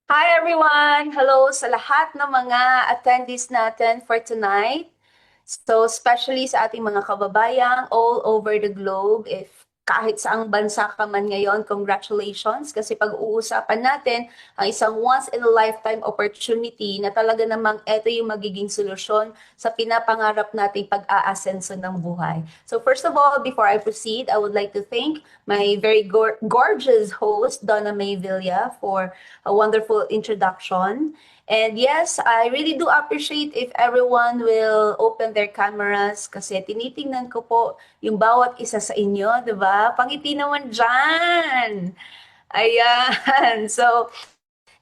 Hi everyone! Hello sa lahat ng mga attendees natin for tonight. So, especially sa ating mga kababayan all over the globe, if kahit saang bansa ka man ngayon, congratulations kasi pag-uusapan natin ang isang once-in-a-lifetime opportunity na talaga namang ito yung magiging solusyon sa pinapangarap nating pag-aasenso ng buhay. So, first of all, before I proceed, I would like to thank my very gorgeous host, Donna May Villa, for a wonderful introduction. And yes, I really do appreciate if everyone will open their cameras kasi tinitingnan ko po yung bawat isa sa inyo, di ba? Pangiti naman dyan! Ayan. So,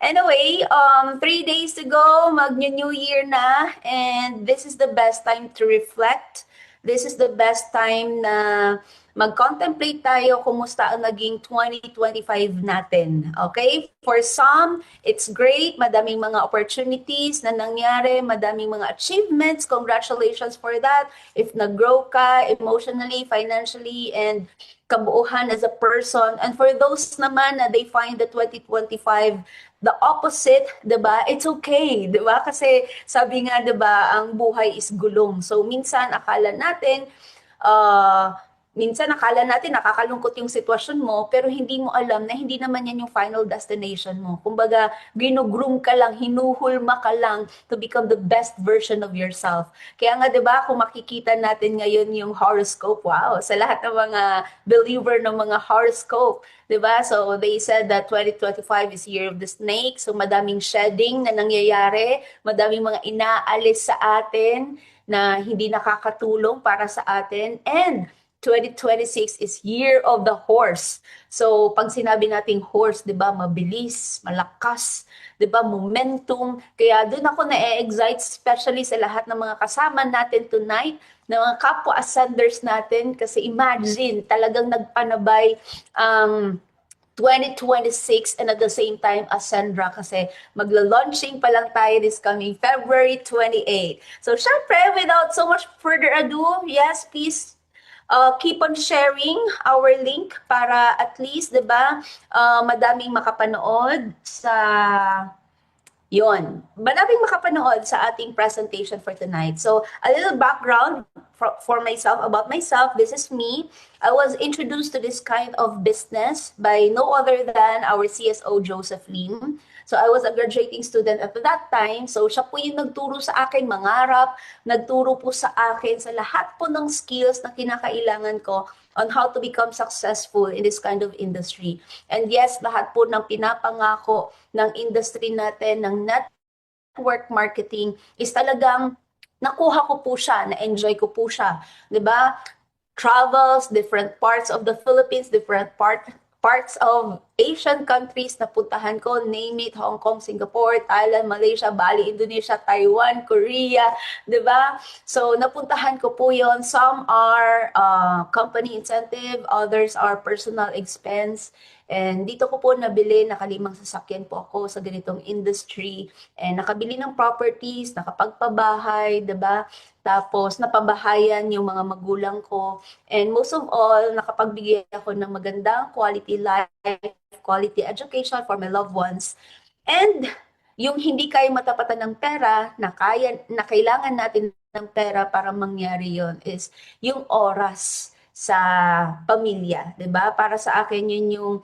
anyway, 3 days to go, mag-New Year na, and this is the best time to reflect. This is the best time na mag-contemplate tayo kumusta ang naging 2025 natin. Okay? For some, it's great. Madaming mga opportunities na nangyari, madaming mga achievements. Congratulations for that. If nag-grow ka emotionally, financially, and kabuuhan as a person. And for those naman na they find the 2025 the opposite, 'di ba? It's okay, 'di ba? Kasi sabi nga 'di ba, ang buhay is gulong. So minsan akala natin uh, minsan akala natin nakakalungkot yung sitwasyon mo, pero hindi mo alam na hindi naman yan yung final destination mo. Kumbaga, ginugroom ka lang, hinuhulma ka lang to become the best version of yourself. Kaya nga 'di ba, kung makikita natin ngayon yung horoscope, wow, sa lahat ng mga believer ng mga horoscope, 'di ba? So they said that 2025 is year of the snake. So madaming shedding na nangyayari, madaming mga inaalis sa atin na hindi nakakatulong para sa atin, and 2026 is year of the horse. So, pag sinabi nating horse, 'di ba, mabilis, malakas, 'di ba, momentum. Kaya doon ako na-excite especially sa lahat ng mga kasama natin tonight, ng mga kapwa ascenders natin kasi imagine talagang nagpanabay ang 2026 and at the same time Ascendra kasi magla-launching pa lang tayo this coming February 28. So syempre, without so much further ado, yes, please keep on sharing our link para at least, 'di ba, madaming makapanood sa yon. Madaming makapanood sa ating presentation for tonight. So, a little background for myself, about myself. This is me. I was introduced to this kind of business by no other than our CSO, Joseph Lim. So, I was a graduating student at that time. So, siya po yung nagturo sa akin mangarap, nagturo po sa akin sa lahat po ng skills na kinakailangan ko on how to become successful in this kind of industry. And yes, lahat po ng pinapangako ng industry natin, ng network marketing, is talagang nakuha ko po siya, na-enjoy ko po siya. 'Di ba? Travels, different parts of the Philippines, different parts of Asian countries na puntahan ko, name it, Hong Kong, Singapore, Thailand, Malaysia, Bali, Indonesia, Taiwan, Korea, 'di ba? So napuntahan ko po 'yon. Some are company incentive, others are personal expense. And dito ko po nabili, nakalimang sasakyan po ako sa ganitong industry. And nakabili ng properties, nakapagpabahay, 'di ba? Tapos napabahayan yung mga magulang ko. And most of all, nakapagbigay ako ng magandang quality life, quality education for my loved ones. And yung hindi kaya matapatan ng pera, na kailangan natin ng pera para mangyari yon, is yung oras sa pamilya, 'di ba? Para sa akin yun yung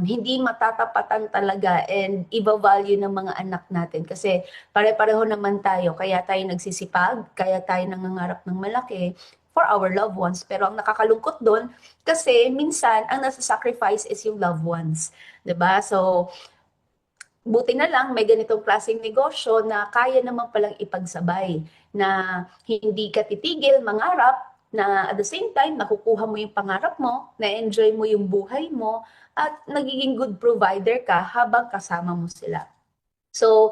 hindi matatapatan talaga and iba-value ng mga anak natin kasi pare-pareho naman tayo, kaya tayo nagsisipag, kaya tayo nangangarap ng malaki for our loved ones. Pero ang nakakalungkot doon kasi minsan ang nasa-sacrifice is yung loved ones, 'di ba? So buti na lang may ganitong klaseng negosyo na kaya naman palang ipagsabay, na hindi ka titigil mangarap, na at the same time nakukuha mo yung pangarap mo, na-enjoy mo yung buhay mo, at nagiging good provider ka habang kasama mo sila. So,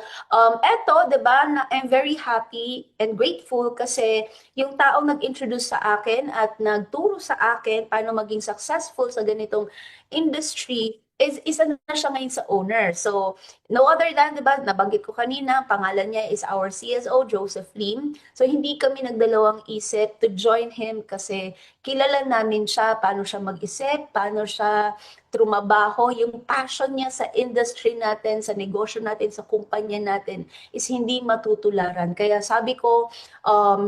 eto, 'di ba, na I'm very happy and grateful kasi yung taong nag-introduce sa akin at nagturo sa akin paano maging successful sa ganitong industry isa na siya ngayon sa owner. So, no other than, di ba, nabanggit ko kanina, pangalan niya is our CSO, Joseph Lim. So, hindi kami nagdalawang isip to join him kasi kilala namin siya, paano siya mag-isip, paano siya trumabaho, yung passion niya sa industry natin, sa negosyo natin, sa kumpanya natin is hindi matutularan. Kaya sabi ko,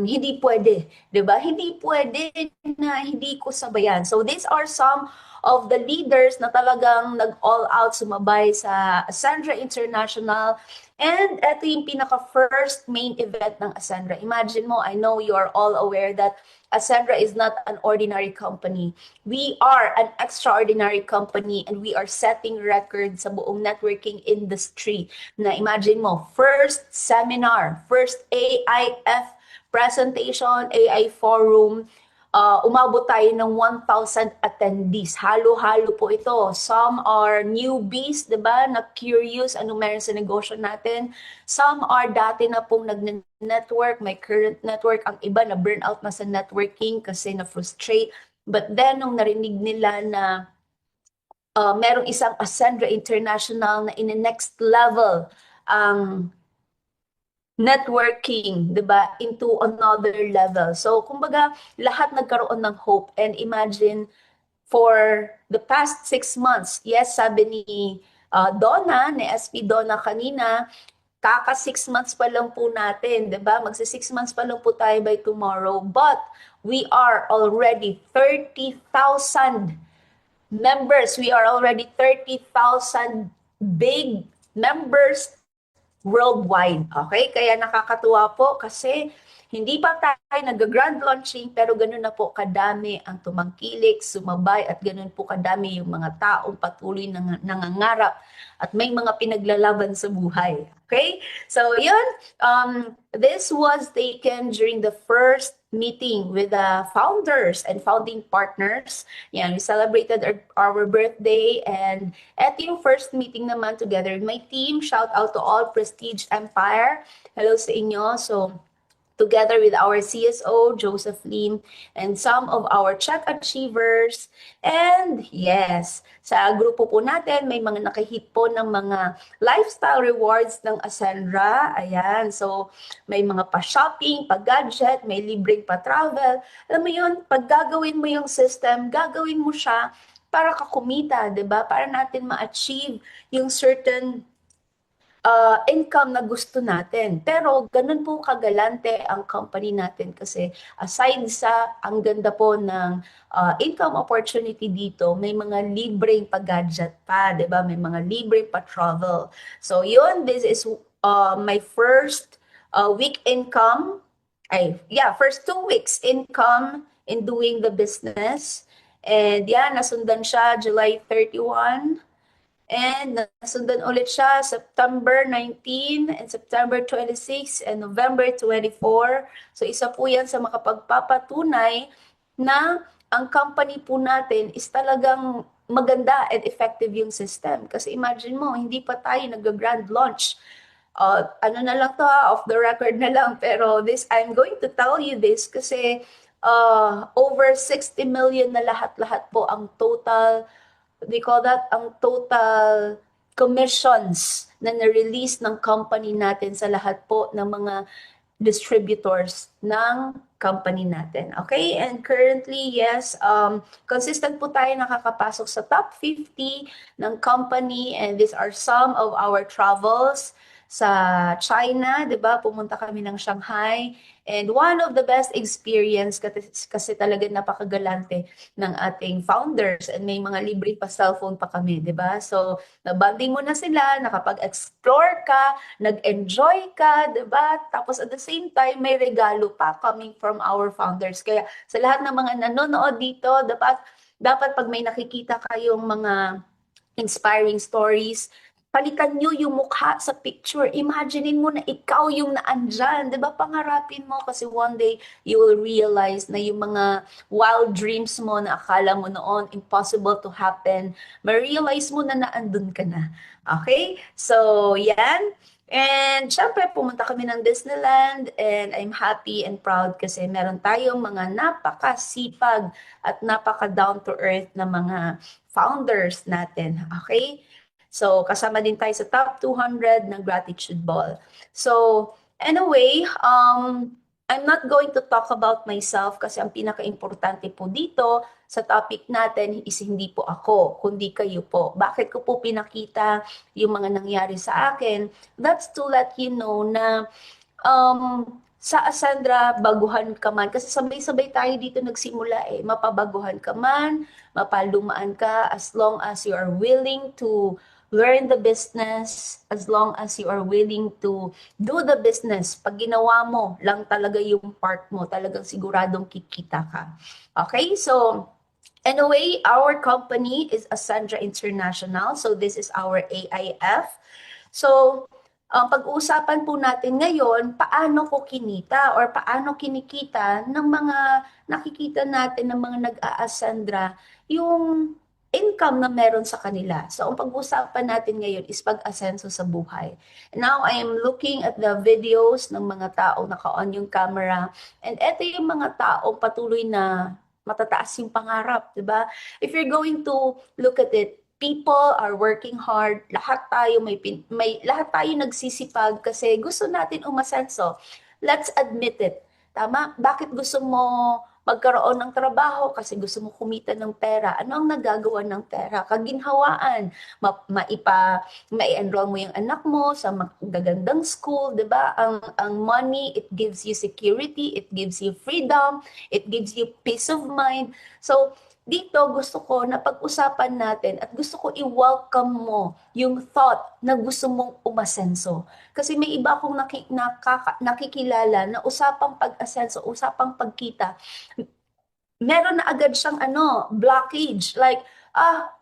hindi pwede, 'di ba? Hindi pwede na hindi ko sabayan. So these are some of the leaders na talagang nag-all out sumabay sa Ascendra International. And ito yung pinaka-first main event ng Ascendra. Imagine mo, I know you are all aware that Ascendra is not an ordinary company. We are an extraordinary company and we are setting records sa buong networking industry. Na imagine mo, first seminar, first AIF presentation, AI forum, umabot tayo ng 1,000 attendees. Halo-halo po ito. Some are newbies, di ba, na curious ano meron sa negosyo natin. Some are dati na pong nag-network, may current network. Ang iba na burnout na sa networking kasi na-frustrate. But then, nung narinig nila na merong isang Ascendra International na in the next level ang networking, 'di ba, into another level. So, kumbaga, lahat nagkaroon ng hope. And imagine, for the past 6 months, yes, sabi ni Donna, ni SP Donna kanina, kaka 6 months pa lang po natin, 'di ba? Magsi 6 months pa lang po tayo by tomorrow. But we are already 30,000 members. We are already 30,000 big members worldwide. Okay? Kaya nakakatuwa po kasi hindi pa tayo nag-grand launching pero ganun na po kadami ang tumangkilik, sumabay at ganun po kadami yung mga taong patuloy na nangangarap at may mga pinaglalaban sa buhay. Okay? So yun, this was taken during the first meeting with the founders and founding partners. Yan, we celebrated our birthday and eto yung first meeting naman together with my team. Shout out to all Prestige Empire. Hello sa inyo. So, together with our CSO, Joseph Lim, and some of our check achievers. And yes, sa grupo po natin, may mga nakahit po ng mga lifestyle rewards ng Ascendra. Ayan, so may mga pa-shopping, pa-gadget, may libreng pa-travel. Alam mo yun, pag gagawin mo yung system, gagawin mo siya para ka kumita, 'di ba? Para natin ma-achieve yung certain income na gusto natin. Pero ganun po kagalante ang company natin kasi aside sa ang ganda po ng income opportunity dito, may mga libreng pag-gadget pa, 'di ba? May mga libreng pa-travel. So yun, this is my first week income. First 2 weeks income in doing the business. And yan, nasundan siya July 31. And nasundan ulit siya September 19 and September 26 and November 24. So isa po yan sa makapagpapatunay na ang company po natin is talagang maganda and effective yung system. Kasi imagine mo, hindi pa tayo nag-grand launch. Ano na lang to, off the record na lang. Pero I'm going to tell you this kasi over 60 million na lahat-lahat po ang total, they call that, ang total commissions na na-release ng company natin sa lahat po ng mga distributors ng company natin. Okay? And currently, yes, consistent po tayo nakakapasok sa top 50 ng company, and these are some of our travels sa China, 'di ba? Pumunta kami ng Shanghai, and one of the best experience kasi talaga napakagalante ng ating founders, and may mga libre pa cellphone pa kami, 'di ba? So, nabanding mo na sila, nakapag-explore ka, nag-enjoy ka, 'di ba? Tapos at the same time may regalo pa coming from our founders. Kaya sa lahat ng mga nanonood dito, dapat pag may nakikita kayong mga inspiring stories, palitan nyo yung mukha sa picture. Imaginein mo na ikaw yung naandyan. 'Di ba? Pangarapin mo kasi one day you will realize na yung mga wild dreams mo na akala mo noon impossible to happen, ma-realize mo na naandun ka na. Okay? So, yan. And syempre, pumunta kami ng Disneyland and I'm happy and proud kasi meron tayong mga napakasipag at napaka down to earth na mga founders natin. Okay? So, kasama din tayo sa top 200 ng Gratitude Ball. So, anyway, I'm not going to talk about myself kasi ang pinaka-importante po dito sa topic natin is hindi po ako, kundi kayo po. Bakit ko po pinakita yung mga nangyari sa akin? That's to let you know na sa Ascendra, baguhan ka man. Kasi sabay-sabay tayo dito nagsimula eh. Mapabaguhan ka man, mapalumaan ka, as long as you are willing to learn the business, as long as you are willing to do the business. Pag ginawa mo lang talaga yung part mo, talagang siguradong kikita ka. Okay, so anyway, our company is Ascendra International. So this is our AIF. So, ang pag-uusapan po natin ngayon, paano ko kinita or paano kinikita ng mga nakikita natin ng mga nag-aasandra yung income na meron sa kanila. So, ang pag-uusapan natin ngayon is pag-asenso sa buhay. Now, I am looking at the videos ng mga taong naka-on yung camera. And eto yung mga taong patuloy na matataas yung pangarap, di ba? If you're going to look at it, people are working hard, lahat tayo lahat tayo nagsisipag kasi gusto natin umasenso. Let's admit it. Tama? Bakit gusto mo magkaroon ng trabaho? Kasi gusto mo kumita ng pera. Ano ang nagagawa ng pera? Kaginhawaan. Mai-enroll mo yung anak mo sa magagandang school, 'di ba? Ang money, it gives you security, it gives you freedom, it gives you peace of mind. So, dito gusto ko na pag-usapan natin at gusto ko i-welcome mo yung thought na gusto mong umasenso. Kasi may iba akong nakikilala na usapang pag-asenso, usapang pagkita, meron na agad siyang blockage. Like,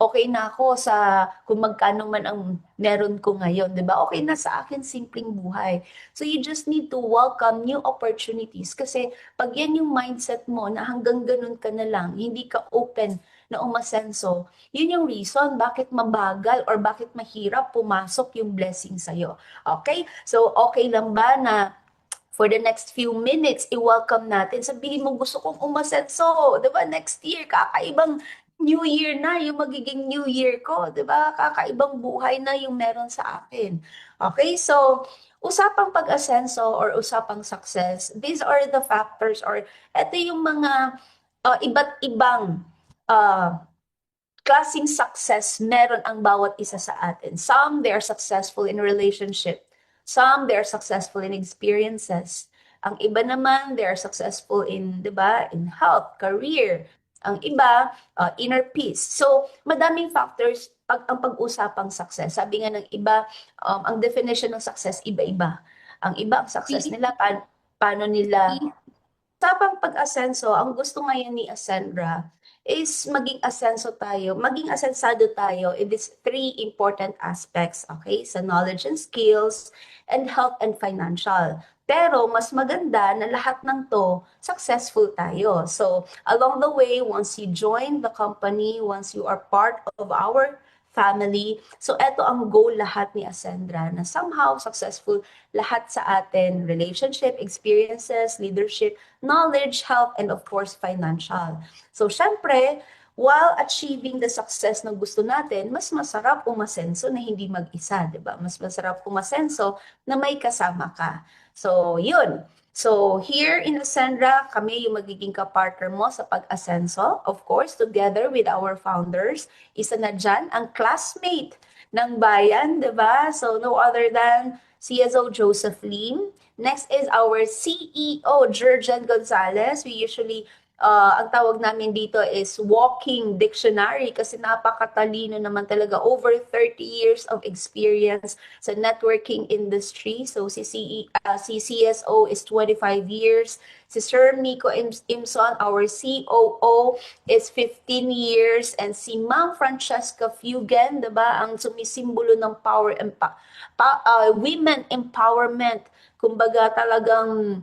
okay na ako sa kung magkano man ang meron ko ngayon, 'di ba? Okay na sa akin simpleng buhay. So you just need to welcome new opportunities kasi pag yan yung mindset mo na hanggang ganun ka na lang, hindi ka open na umasenso, yun yung reason bakit mabagal or bakit mahirap pumasok yung blessing sa'yo. Okay? So, okay lang ba na for the next few minutes, i-welcome natin. Sabihin mo, gusto kong umasenso. Diba? Next year, kakaibang New Year na yung magiging New Year ko. Diba? Kakaibang buhay na yung meron sa akin. Okay? So, usapang pag-asenso or usapang success, these are the factors or ito yung mga iba't ibang klaseng success meron ang bawat isa sa atin. Some, they are successful in relationship. Some, they are successful in experiences. Ang iba naman, they are successful in, di ba, in health, career. Ang iba, inner peace. So, madaming factors ang pag-usapang success. Sabi nga ng iba, ang definition ng success, iba-iba. Ang iba, ang success nila, paano nila usapang pag-asenso, ang gusto ngayon ni Ascendra is maging asensado tayo in these three important aspects, okay? Sa knowledge and skills, and health and financial. Pero mas maganda na lahat ng to, successful tayo. So, along the way, once you join the company, once you are part of our family, so eto ang goal lahat ni Ascendra, na somehow successful lahat sa atin, relationship, experiences, leadership, knowledge, health, and of course, financial. So, syempre, while achieving the success na gusto natin, mas masarap umasenso na hindi mag-isa, di ba? Mas masarap umasenso na may kasama ka. So, yun. So, here in Ascendra, kami yung magiging kapartner mo sa pag-asenso. Of course, together with our founders. Isa na dyan, ang classmate ng bayan, di ba? So, no other than CSO Joseph Lim. Next is our CEO, Jurgen Gonzalez. We usually ang tawag namin dito is walking dictionary kasi napakatalino naman talaga. Over 30 years of experience sa networking industry. So si CSO is 25 years. Si Sir Miko Imson, our COO, is 15 years. And si Ma'am Francesca Fugen, diba, ang sumisimbolo ng women empowerment. Kumbaga talagang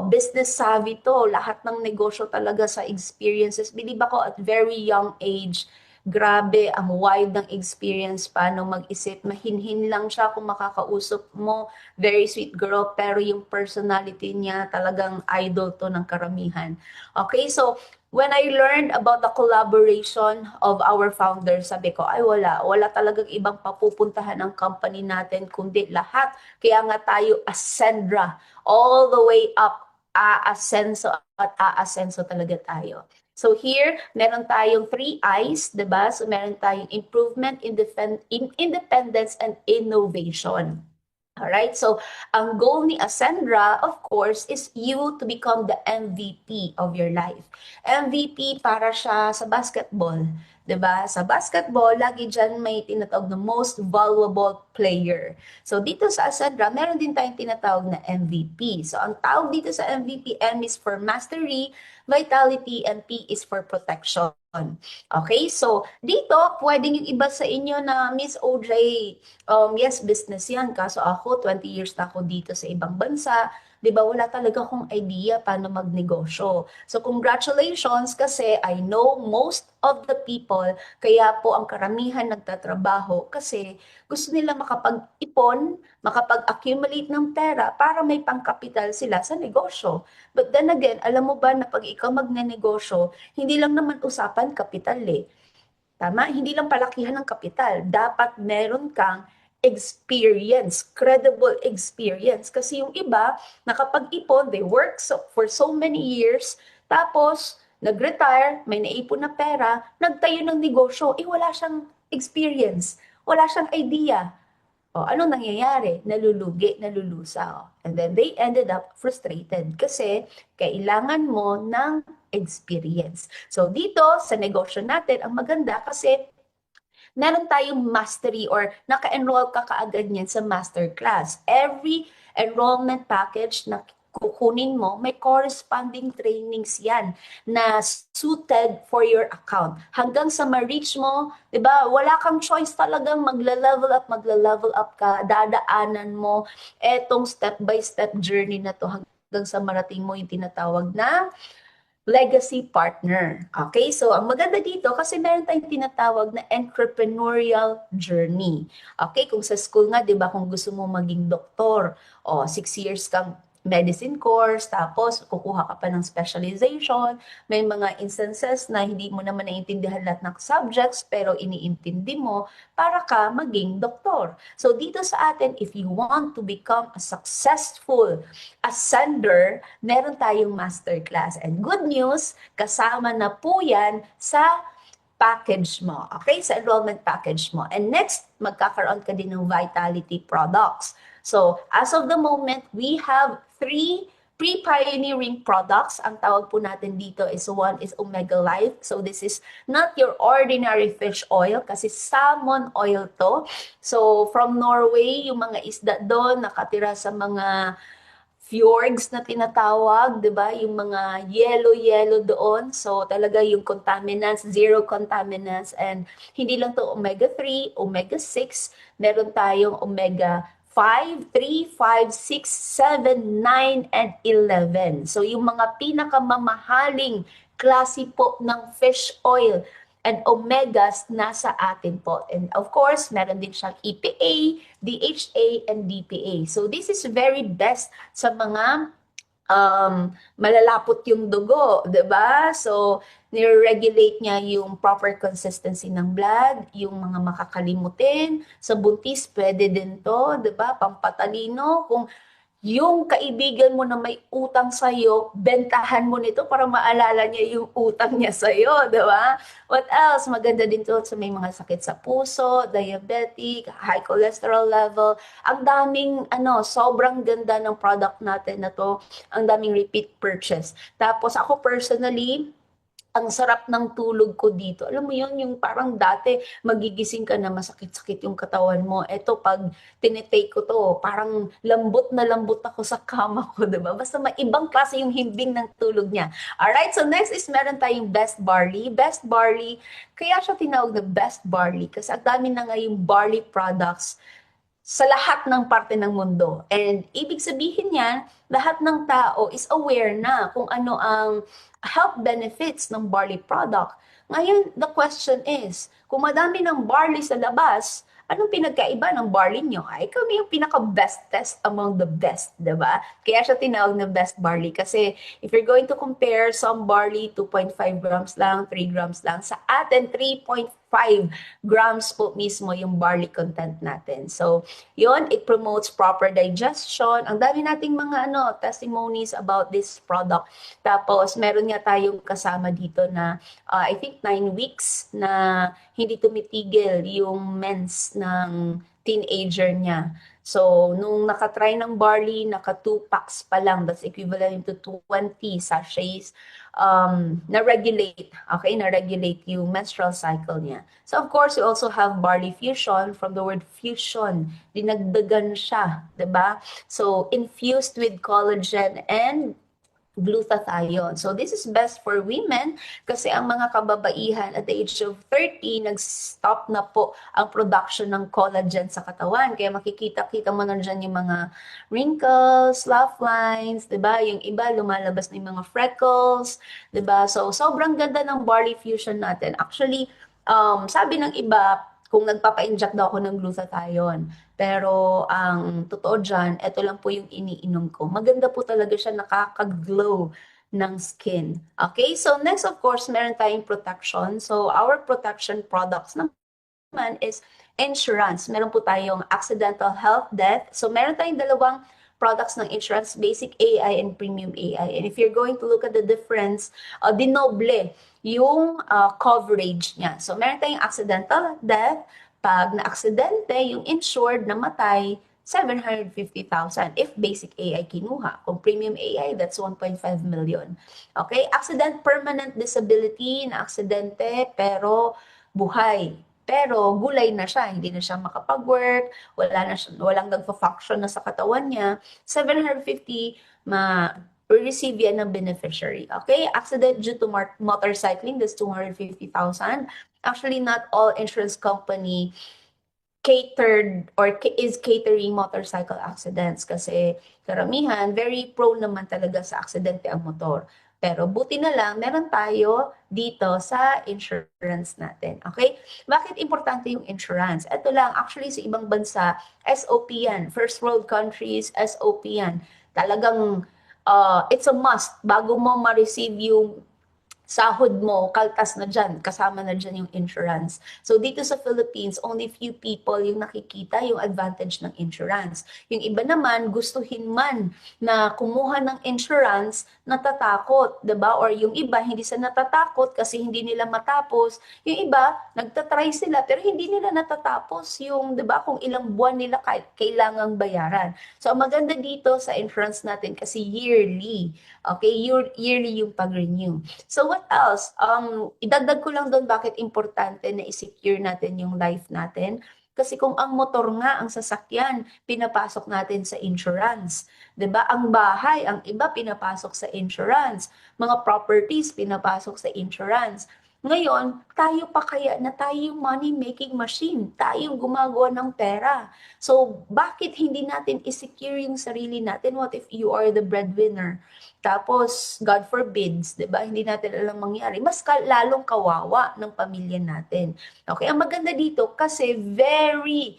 business savvy to, lahat ng negosyo talaga sa experiences. Believe ako at very young age, Grabe, ang wide ng experience, paano mag-isip. Mahinhin lang siya kung makakausap mo. Very sweet girl, pero yung personality niya talagang idol to ng karamihan. Okay, so when I learned about the collaboration of our founders, sabi ko, ay wala talagang ibang papupuntahan ng company natin, kundi lahat. Kaya nga tayo, Ascendra, all the way up, aasenso at aasenso talaga tayo. So here, meron tayong 3 I's, 'di ba? So meron tayong improvement, independence, and innovation. Alright, so ang goal ni Ascendra, of course, is you to become the MVP of your life. MVP para siya sa basketball. 'Di ba? Sa basketball, lagi dyan may tinatawag na most valuable player. So dito sa Ascendra, meron din tayong tinatawag na MVP. So ang tawag dito sa MVP, M is for mastery, vitality, and P is for protection. Okay, so dito, pwedeng yung iba sa inyo na Miss OJ, yes, business yan. Kaso ako, 20 years na ako dito sa ibang bansa. 'Di ba, wala talaga akong idea paano magnegosyo. So congratulations kasi I know most of the people, kaya po ang karamihan nagtatrabaho kasi gusto nila makapag-ipon, makapag-accumulate ng pera para may pangkapital sila sa negosyo. But then again, alam mo ba na pag ikaw magnenegosyo, hindi lang naman usapan kapital eh. Tama? Hindi lang palakihan ng kapital. Dapat meron kang experience, credible experience. Kasi yung iba, nakapag-ipon, they work for so many years, tapos nag-retire, may naipon na pera, nagtayo ng negosyo, wala siyang experience, wala siyang idea. O, ano nangyayari? Nalulugi, nalulusaw. And then they ended up frustrated kasi kailangan mo ng experience. So dito sa negosyo natin, ang maganda kasi meron tayong mastery or naka-enroll ka kaagad niyan sa masterclass. Every enrollment package na kukunin mo, may corresponding trainings yan na suited for your account. Hanggang sa ma-reach mo, 'di ba? Wala kang choice talagang magla-level up ka, dadaanan mo etong step-by-step journey na to hanggang sa marating mo yung tinatawag na legacy partner. Okay, so ang maganda dito kasi meron tayong tinatawag na entrepreneurial journey. Okay, kung sa school nga, 'di ba, kung gusto mo maging doktor, o 6 years kang medicine course, tapos kukuha ka pa ng specialization. May mga instances na hindi mo naman naiintindihan lahat ng subjects, pero iniintindi mo para ka maging doktor. So dito sa atin, if you want to become a successful ascender, meron tayong masterclass. And good news, kasama na po yan sa package mo. Okay? Sa enrollment package mo. And next, magkakaroon ka din ng vitality products. So, as of the moment, we have 3 pre-pioneering products. Ang tawag po natin dito is one is Omega Life. So, this is not your ordinary fish oil kasi salmon oil to. So, from Norway, yung mga isda doon nakatira sa mga fjords na tinatawag, 'di ba? Yung mga yellow doon. So talaga yung contaminants, zero contaminants, and hindi lang to omega 3, omega 6, meron tayong omega 5, 3, 5, 6, 7, 9, and 11. So yung mga pinakamamahaling klase po ng fish oil and omegas nasa atin po. And of course, meron din siyang EPA, DHA, and DPA. So this is very best sa mga malalapot yung dugo, 'di ba? So nire-regulate niya yung proper consistency ng blood, yung mga makakalimutin. Sa buntis, pwede din to, 'di ba? Pampatalino. Kung yung kaibigan mo na may utang sa'yo, bentahan mo nito para maalala niya yung utang niya sa'yo, di ba? What else? Maganda din to sa may mga sakit sa puso, diabetic, high cholesterol level. Ang daming, sobrang ganda ng product natin na to. Ang daming repeat purchase. Tapos ako personally, ang sarap ng tulog ko dito. Alam mo yun, yung parang dati magigising ka na masakit-sakit yung katawan mo. Eto, pag tinitake ko to, parang lambot na lambot ako sa kama ko, diba? Basta may ibang klase yung himbing ng tulog niya. Alright, so next is meron tayong Best Barley. Best Barley, kaya siya tinawag na Best Barley kasi ang dami na nga yung barley products sa lahat ng parte ng mundo. And ibig sabihin niyan, lahat ng tao is aware na kung ano ang health benefits ng barley product. Ngayon, the question is, kung madami ng barley sa labas, anong pinagkaiba ng barley nyo? Ay, kami yung pinaka-bestest among the best, diba? Kaya siya tinawag na best barley kasi if you're going to compare some barley, 2.5 grams lang, 3 grams lang, sa atin, 3.5 grams po mismo yung barley content natin. So, yun, it promotes proper digestion. Ang dami nating mga testimonies about this product. Tapos, meron nga tayong kasama dito na I think 9 weeks na hindi tumitigil yung mens ng teenager niya. So, nung nakatry ng barley, naka 2 packs pa lang, that's equivalent to 20 sachets, na-regulate, okay, na-regulate yung menstrual cycle niya. So, of course, we also have barley fusion from the word fusion. Dinagdagan siya, 'di ba? So, infused with collagen and glutathione. So this is best for women kasi ang mga kababaihan at the age of 30, nag-stop na po ang production ng collagen sa katawan. Kaya makikita-kita mo na dyan yung mga wrinkles, laugh lines, 'di ba? Yung iba lumalabas na yung mga freckles, 'di ba? So sobrang ganda ng barley fusion natin. Actually, sabi ng iba, kung nagpapa-inject daw ako ng glutathione. Pero ang totoo dyan, ito lang po yung iniinom ko. Maganda po talaga siya, nakaka-glow ng skin. Okay, so next of course, meron tayong protection. So our protection products naman is insurance. Meron po tayong accidental health death. So meron tayong dalawang products ng insurance, basic AI and premium AI. And if you're going to look at the difference, dinoble yung coverage niya. So meron tayong accidental death. Pag na-aksidente, yung insured namatay, 750,000 if basic AI kinuha. Kung premium AI, that's 1.5 million. Okay? Accident, permanent disability, na aksidente, pero buhay. Pero gulay na siya, hindi na siya makapag-work, walang nagfa-function na sa katawan niya. 750, receive yan ng beneficiary. Okay? Accident due to motorcycling, that's 250,000. Actually, not all insurance company catered or is catering motorcycle accidents kasi karamihan, very prone naman talaga sa aksidente ang motor. Pero buti na lang, meron tayo dito sa insurance natin. Okay? Bakit importante yung insurance? Ito lang, actually sa ibang bansa, SOP yan. First world countries, SOP yan. Talagang it's a must. Bago mo ma-receive yung sahod mo, kaltas na dyan, kasama na dyan yung insurance. So dito sa Philippines, only few people yung nakikita yung advantage ng insurance. Yung iba naman, gustuhin man na kumuha ng insurance, natatakot, 'di ba? Or yung iba, hindi sila natatakot kasi hindi nila matapos. Yung iba, nagtatry sila, pero hindi nila natatapos yung, 'di ba, kung ilang buwan nila kailangang bayaran. So ang maganda dito sa insurance natin kasi yearly. Okay, yearly yung pag-renew. So what else? Idagdag ko lang doon bakit importante na i-secure natin yung life natin. Kasi kung ang motor nga, ang sasakyan, pinapasok natin sa insurance. 'Di ba? Ang bahay, ang iba pinapasok sa insurance. Mga properties, pinapasok sa insurance. Ngayon, tayo pa kaya na tayo yung money-making machine. Tayo yung gumagawa ng pera. So, bakit hindi natin i-secure yung sarili natin? What if you are the breadwinner? Tapos, God forbids, 'di ba? Hindi natin alam mangyari. Mas lalong kawawa ng pamilya natin. Okay, ang maganda dito kasi very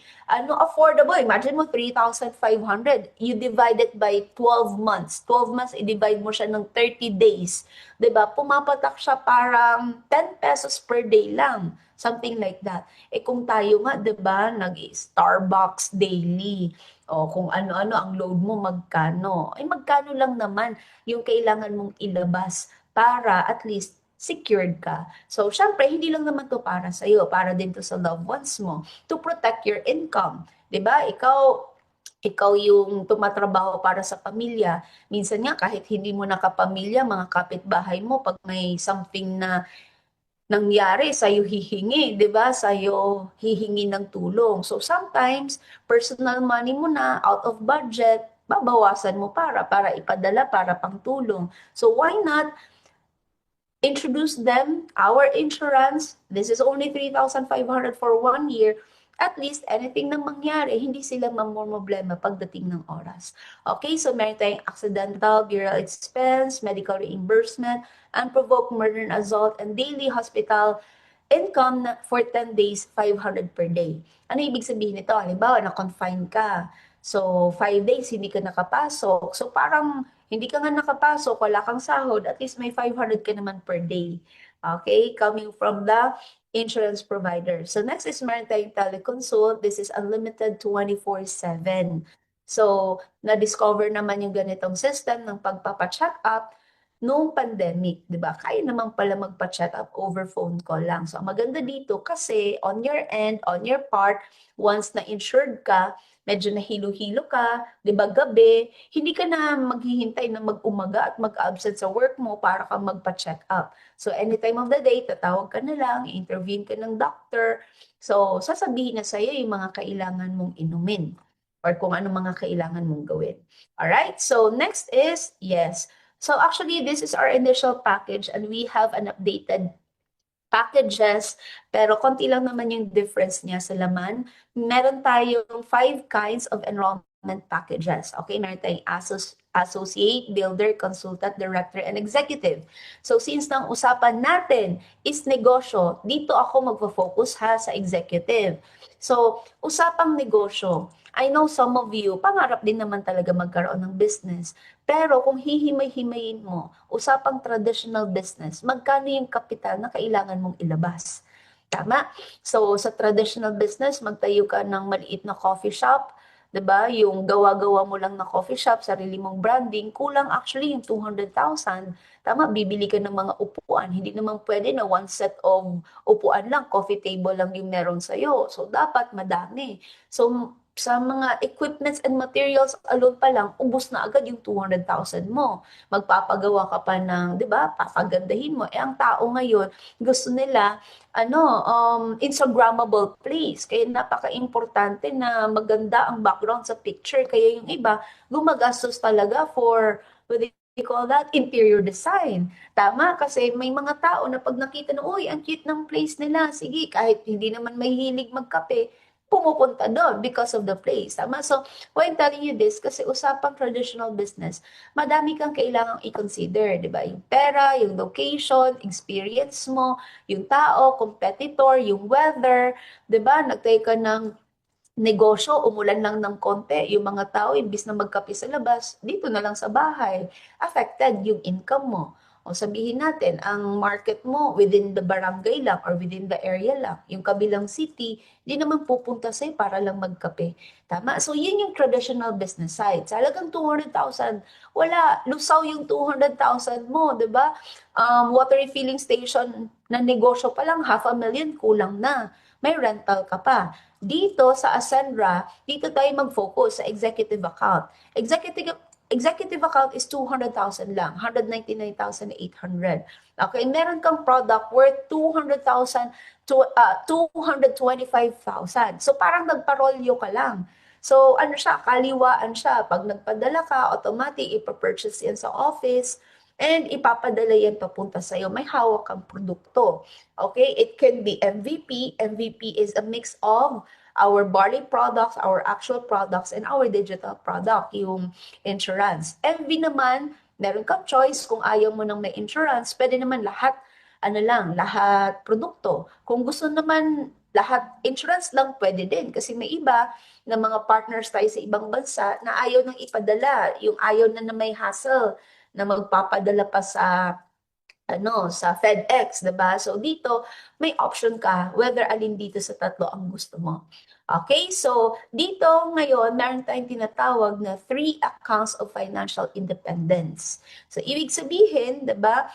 affordable. Imagine mo 3,500. You divide it by 12 months. 12 months i-divide mo siya ng 30 days. 'Di ba? Pumapatak siya parang 10 pesos per day lang. Something like that. Eh kung tayo nga, 'di ba, nag-Starbucks daily, o kung ano-ano ang load mo, magkano? Ay magkano lang naman yung kailangan mong ilabas para at least secured ka. So, syempre, hindi lang naman to para sa'yo, para din to sa loved ones mo, to protect your income. 'Di ba? Ikaw yung tumatrabaho para sa pamilya. Minsan nga, kahit hindi mo nakapamilya, mga kapitbahay mo, pag may something na nangyari, sa'yo hihingi, 'di ba? Sa'yo hihingi ng tulong. So sometimes, personal money mo na, out of budget, babawasan mo para ipadala, para pang tulong. So why not introduce them, our insurance? This is only 3,500 for 1 year. at least anything na mangyari, hindi sila mamomroblema pagdating ng oras. Okay, so meron tayong accidental burial expense, medical reimbursement, unprovoked murder and assault, and daily hospital income for 10 days, 500 per day. Ano ibig sabihin nito? Halimbawa, na-confine ka. So, 5 days, hindi ka nakapasok. So, parang hindi ka nga nakapasok, wala kang sahod, at least may 500 ka naman per day. Okay? Coming from the insurance provider. So, next is meron tayong teleconsult. This is unlimited 24/7. So, na-discover naman yung ganitong system ng pagpapacheck up noong pandemic, 'di ba? Kaya naman pala magpa-check up over phone call lang. So, ang maganda dito kasi on your end, on your part, once na insured ka, medyo nahilo-hilo ka, 'di ba, gabi, hindi ka na maghihintay na mag-umaga at mag-absent sa work mo para ka magpa-check up. So, any time of the day, tatawag ka na lang, i-intervene ka ng doctor. So, sasabihin na sa'yo yung mga kailangan mong inumin or kung ano mga kailangan mong gawin. Alright? So, next is, yes. So actually, this is our initial package and we have an updated packages, pero konti lang naman yung difference niya sa laman. Meron tayong 5 kinds of enrollment packages. Okay, meron tayong associate, builder, consultant, director, and executive. So since nang usapan natin is negosyo, dito ako magfo-focus ha sa executive. So, usapang negosyo. I know some of you, pangarap din naman talaga magkaroon ng business. Pero kung hihimay-himayin mo, usapang traditional business, magkano yung kapital na kailangan mong ilabas? Tama? So, sa traditional business, magtayo ka ng maliit na coffee shop, 'di ba? Yung gawa-gawa mo lang na coffee shop, sarili mong branding, kulang actually yung 200,000. Tama, bibili ka ng mga upuan. Hindi naman pwede na one set of upuan lang, coffee table lang yung meron sa'yo. So, dapat madami. So, sa mga equipments and materials alone pa lang, ubos na agad yung 200,000 mo. Magpapagawa ka pa ng, 'di ba? Papagandahin mo. Ang tao ngayon, gusto nila Instagrammable place. Kaya napaka-importante na maganda ang background sa picture. Kaya yung iba, gumagastos talaga for, what do you call that? Interior design. Tama? Kasi may mga tao na pag nakita na, uy, ang cute ng place nila. Sige, kahit hindi naman mahilig magkape, pumupunta doon because of the place. Tama? So, why I'm telling you this? Kasi usapang traditional business, madami kang kailangang i-consider, di ba? Yung pera, yung location, experience mo, yung tao, competitor, yung weather, 'di ba? Nagtay ka ng negosyo, umulan lang ng konti, yung mga tao, imbis na magkape sa labas, dito na lang sa bahay, affected yung income mo. O sabihin natin, ang market mo within the barangay lang or within the area lang, yung kabilang city, di naman pupunta sa'yo para lang magkape. Tama? So, yun yung traditional business side. Sa halagang 200,000, wala, lusaw yung 200,000 mo, di ba? Water refilling station na negosyo pa lang, 500,000, kulang na. May rental ka pa. Dito sa Ascendra, dito tayo mag-focus sa executive account. Executive account is 200,000 lang, 199,800. Okay, meron kang product worth 200,000 to 225,000. So parang nagparolyo ka lang. So ano siya, kaliwaan siya. Pag nagpadala ka, automatic ipapurchase yan sa office and ipapadala yan papunta sa'yo. May hawak kang produkto. Okay, it can be MVP. MVP is a mix of our barley products, our actual products, and our digital product, yung insurance. MV naman, meron kang choice kung ayaw mo nang may insurance, pwede naman lahat, ano lang, lahat produkto. Kung gusto naman lahat insurance lang, pwede din. Kasi may iba na mga partners tayo sa ibang bansa na ayaw nang ipadala, yung ayaw na may hassle na magpapadala pa sa sa FedEx, 'di ba? So dito, may option ka whether alin dito sa tatlo ang gusto mo. Okay, so dito ngayon, meron tayong tinatawag na 3 accounts of financial independence. So ibig sabihin, 'di ba,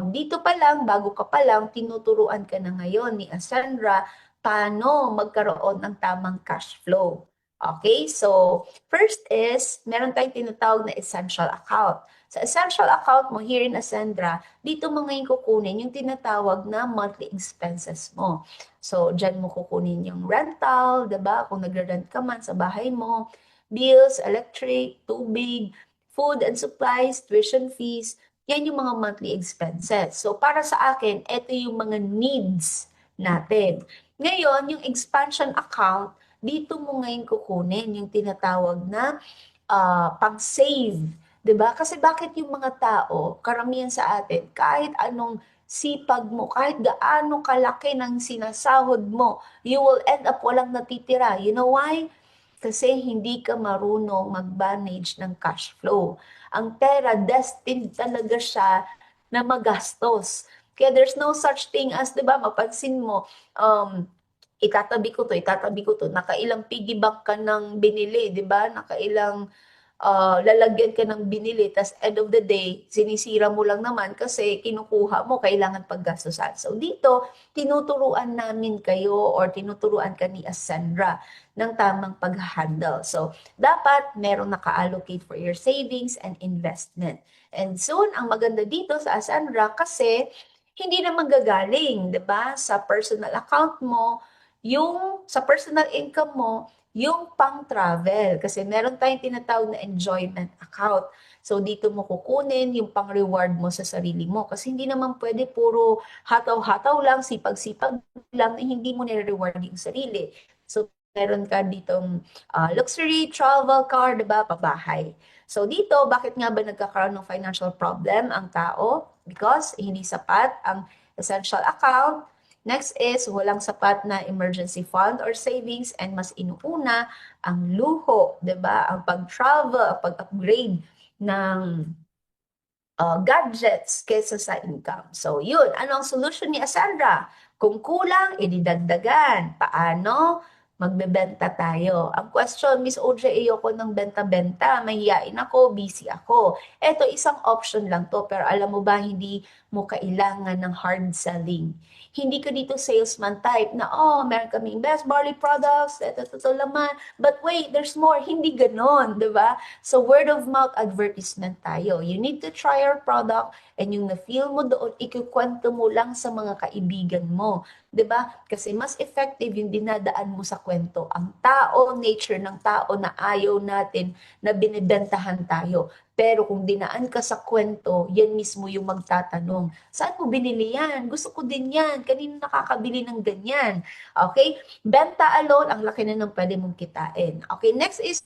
dito pa lang, bago ka pa lang, tinuturuan ka na ngayon ni Ascendra paano magkaroon ng tamang cash flow. Okay, so first is, meron tayong tinatawag na essential account. Sa essential account mo here in Ascendra, dito mo ngayon kukunin yung tinatawag na monthly expenses mo. So, dyan mo kukunin yung rental, 'di ba? Kung nagre-rent ka man sa bahay mo, bills, electric, tubig, food and supplies, tuition fees, yan yung mga monthly expenses. So, para sa akin, ito yung mga needs natin. Ngayon, yung expansion account, dito mo ngayon kukunin yung tinatawag na pang-save, 'di ba? Kasi bakit yung mga tao, karamihan sa atin, kahit anong sipag mo, kahit gaano kalaki ng sinasahod mo, you will end up walang natitira. You know why? Kasi hindi ka marunong mag-manage ng cash flow. Ang pera, destined talaga siya na magastos. Kaya there's no such thing as, 'di ba, mapansin mo, itatabi ko to, nakailang piggy bank ka ng binili, 'di ba? Nakailang lalagyan ka ng binili, tas end of the day, sinisira mo lang naman kasi kinukuha mo, kailangan paggastusan. So dito, tinuturuan namin kayo or tinuturuan ka ni Ascendra ng tamang pag-handle. So dapat merong naka-allocate for your savings and investment. And soon, ang maganda dito sa Ascendra kasi hindi naman gagaling, 'di ba? Sa personal account mo, yung sa personal income mo, yung pang-travel. Kasi meron tayong tinatawag na enjoyment account. So, dito mo kukunin yung pang-reward mo sa sarili mo. Kasi hindi naman pwede puro hataw-hataw lang, sipag-sipag lang, na hindi mo nire-reward yung sarili. So, meron ka ditong luxury travel car, diba, pabahay. So, dito, bakit nga ba nagkakaroon ng financial problem ang tao? Because hindi sapat ang essential account. Next is, walang sapat na emergency fund or savings, and mas inuuna ang luho, 'di ba? Ang pag-travel, ang pag-upgrade ng gadgets kaysa sa income. So, yun. Ano ang solution ni Asandra? Kung kulang, ididagdagan. Paano? Magbebenta tayo. Ang question, Miss OJ, ayoko ng benta-benta. Mahihain ako, busy ako. Eto, isang option lang to. Pero alam mo ba, hindi mo kailangan ng hard selling. Hindi ka dito salesman type na, oh, meron kaming best barley products, ito laman. But wait, there's more. Hindi ganon, di ba? So, word of mouth advertisement tayo. You need to try our product, and yung na-feel mo doon, ikukwento mo lang sa mga kaibigan mo. 'Di ba? Kasi mas effective yung dinadaan mo sa kwento. Ang tao, nature ng tao na ayaw natin na binibentahan tayo. Pero kung dinaan ka sa kwento, yan mismo yung magtatanong, saan mo binili yan? Gusto ko din yan. Kanino nakakabili ng ganyan? Okay? Benta alone, ang laki na ng pwede mong kitain. Okay, next is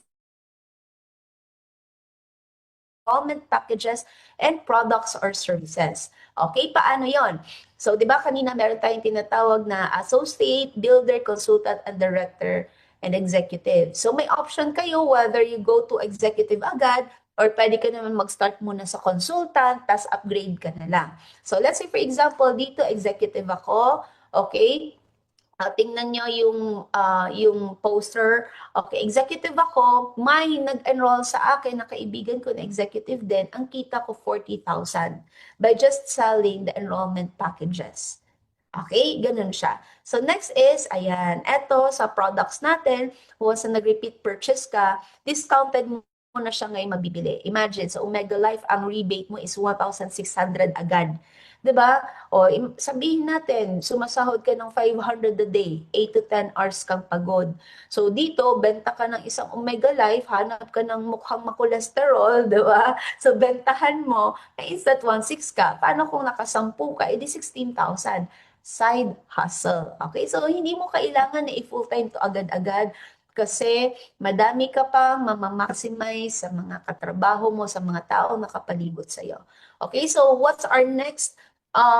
installment packages and products or services. Okay, paano yon? So, di ba kanina meron tayong tinatawag na associate, builder, consultant, and director, and executive. So, may option kayo whether you go to executive agad or pwede ka naman mag-start muna sa consultant, tas upgrade ka na lang. So, let's say for example, dito executive ako, okay? Tingnan nyo yung poster. Okay, executive ako, may nag-enroll sa akin na kaibigan ko na executive din, ang kita ko 40,000 by just selling the enrollment packages. Okay, ganun siya. So next is, ayan, eto sa products natin, once na nag-repeat purchase ka, discounted mo na siya ngayon mabibili. Imagine, sa Omega Life, ang rebate mo is 1,600 agad. 'Di ba? O, sabihin natin, sumasahod ka ng 500 a day, 8 to 10 hours kang pagod. So dito, benta ka ng isang Omega Life, hanap ka ng mukhang makolesterol, 'di ba? So bentahan mo, instead 1,600 ka. Paano kung nakasampu ka? Edi 16,000. Side hustle. Okay? So hindi mo kailangan na i-full time to agad-agad kasi madami ka pa mamamaximize sa mga katrabaho mo, sa mga tao nakapalibot sa'yo. Okay, so what's our next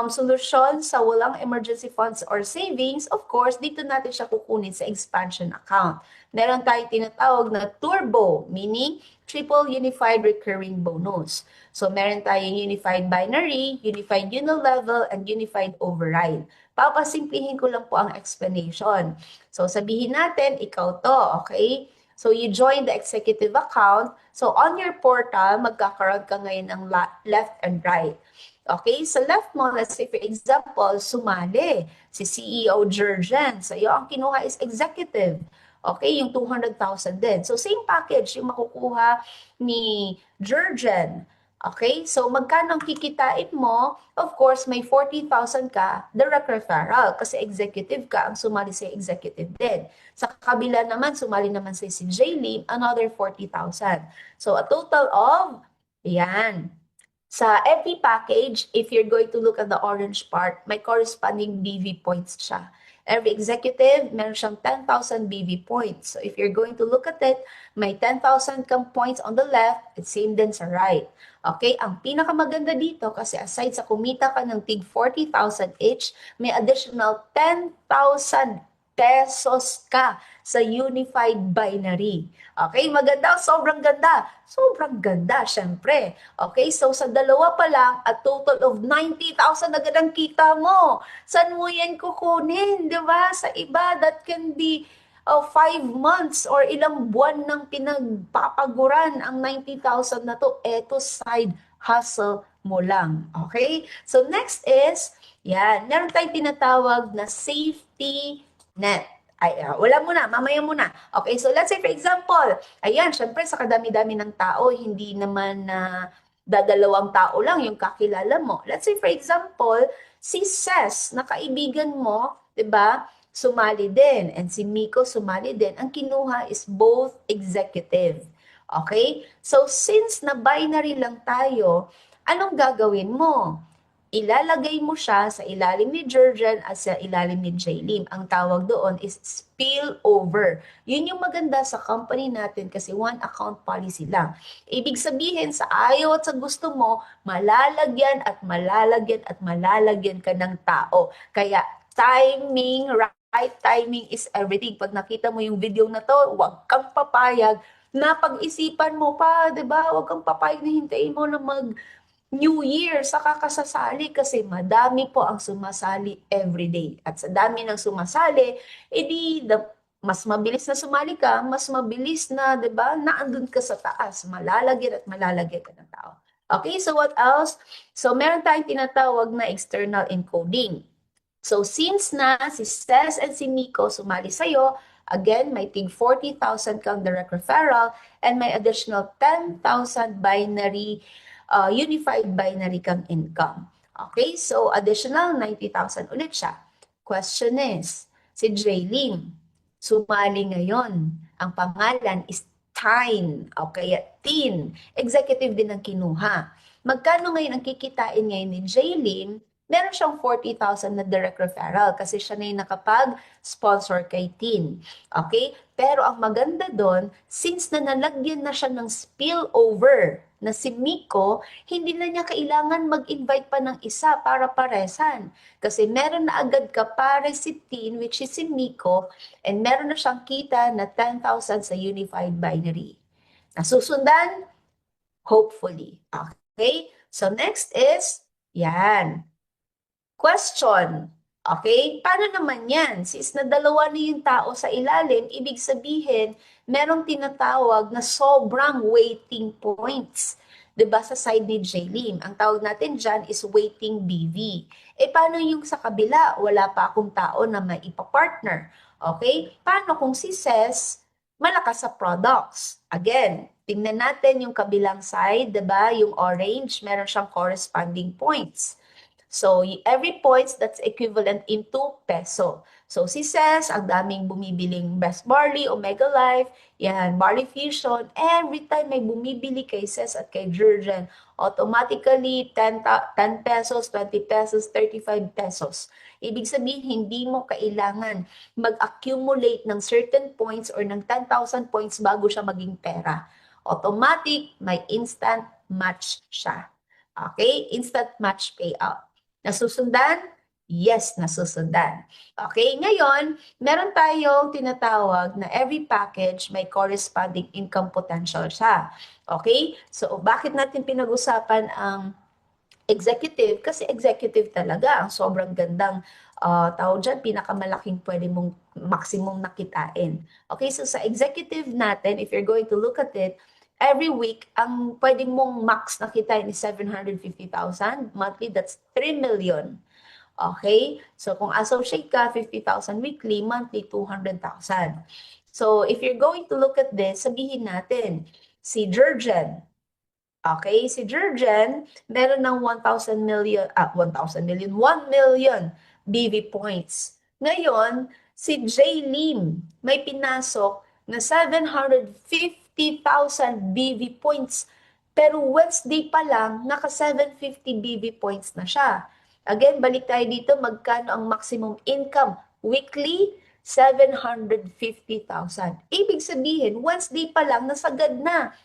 solusyon sa walang emergency funds or savings? Of course, dito natin siya kukunin sa expansion account. Meron tayong tinatawag na turbo, meaning triple unified recurring bonus. So, meron tayong unified binary, unified unilevel, and unified override. Papasimplihin ko lang po ang explanation. So, sabihin natin, ikaw to, okay? So, you join the executive account. So, on your portal, magkakaroon ka ngayon ng left and right. Okay, sa left mo, let's say for example, sumali si CEO Jurgen. So, iyo ang kinuha is executive. Okay, yung 200,000 din. So, same package yung makukuha ni Jurgen. Okay, so magkano ang kikitain mo? Of course, may 40,000 ka, direct referral, kasi executive ka, ang sumali sa executive din. Sa kabila naman, sumali naman si Jaylene, another 40,000. So, a total of, yan, sa every package, if you're going to look at the orange part, may corresponding BV points siya. Every executive, meron siyang 10,000 BV points. So if you're going to look at it, may 10,000 kang points on the left, it's same din sa right. Okay, ang pinakamaganda dito kasi aside sa kumita ka ng tig 40,000 each, may additional 10,000 pesos ka sa unified binary. Okay, maganda, sobrang ganda. Sobrang ganda, syempre. Okay, so sa dalawa pa lang, a total of 90,000 agad ang kita mo. Saan mo yan kukunin, di ba? Sa iba, that can be 5 months or ilang buwan nang pinagpapaguran ang 90,000 na to. Eto, side hustle mo lang. Okay? So next is, yan, meron tayong tinatawag na safety net. Ay, wala muna, mamaya muna. Okay, so let's say for example, ayan, syempre sa kadami-dami ng tao, hindi naman na dadalawang tao lang yung kakilala mo. Let's say for example, si Ses, na kaibigan mo, 'di ba? Sumali din and si Miko sumali din. Ang kinuha is both executive. Okay? So since na binary lang tayo, anong gagawin mo? Ilalagay mo siya sa ilalim ni Jurgen at sa ilalim ni Jaylin. Ang tawag doon is spillover. Yun yung maganda sa company natin kasi one account policy lang. Ibig sabihin, sa ayaw at sa gusto mo, malalagyan at malalagyan at malalagyan ka ng tao. Kaya timing, right timing is everything. Pag nakita mo yung video na to, huwag kang papayag na pag-isipan mo pa, 'di ba? Huwag kang papayag na hintayin mo na New Year, saka ka sasali kasi madami po ang sumasali everyday. At sa dami ng sumasali, edi mas mabilis na sumali ka, mas mabilis na, 'di ba? Naandun ka sa taas, malalagyan at malalagyan ka ng tao. Okay, so what else? So meron tayong tinatawag na external encoding. So since na si Ses and si Miko sumali sa'yo, again, may tig 40,000 kang direct referral and may additional 10,000 binary unified binary kang income. Okay, so additional 90,000 ulit siya. Question is, si Jaylin, sumali ngayon. Ang pangalan is Tyne, okay, Tin. Executive din ang kinuha. Magkano ngayon ang kikitain ngayon ni Jaylin? Meron siyang 40,000 na direct referral kasi siya na yung nakapag-sponsor kay Tin. Okay? Pero ang maganda doon, since na nalagyan na siya ng spillover na si Miko, hindi na niya kailangan mag-invite pa ng isa para paresan. Kasi meron na agad ka pare si Tin, which is si Miko, and meron na siyang kita na 10,000 sa unified binary. Nasusundan? Hopefully. Okay? So next is, yan. Question. Okay? Paano naman yan? Since na dalawa na yung tao sa ilalim, ibig sabihin, merong tinatawag na sobrang waiting points. 'Di ba sa side ni Jaylin? Ang tawag natin dyan is waiting BV. Paano yung sa kabila? Wala pa akong tao na maipapartner. Okay? Paano kung si Ses malakas sa products? Again, tingnan natin yung kabilang side, 'di ba? Yung orange, meron siyang corresponding points. So, every points that's equivalent into peso. So, si Ses, ang daming bumibiling Best Barley, Omega Life, yan, Barley Fusion. Every time may bumibili kay Ses at kay Jurgen, automatically 10 pesos, 20 pesos, 35 pesos. Ibig sabihin, hindi mo kailangan mag-accumulate ng certain points or ng 10,000 points bago siya maging pera. Automatic, may instant match siya. Okay? Instant match payout. Nasusundan? Yes, nasusundan. Okay, ngayon, meron tayong tinatawag na every package may corresponding income potential siya. Okay? So, bakit natin pinag-usapan ang executive? Kasi executive talaga, ang sobrang gandang tawag dyan, pinakamalaking pwede mong maximum nakitain. Okay, so sa executive natin, if you're going to look at it, every week, ang pwede mong max na kitain is 750,000. Monthly, that's 3 million. Okay? So, kung associate ka, 50,000 weekly, monthly, 200,000. So, if you're going to look at this, sabihin natin, si Jurgen, okay? Si Jurgen, meron ng 1,000 million, 1 million BV points. Ngayon, si Jaylin, may pinasok na 750,000 BV points. Pero Wednesday pa lang, naka 750 BV points na siya. Again, balik tayo dito, magkano ang maximum income Weekly, 750,000. Ibig sabihin, once day pa lang, nasagad na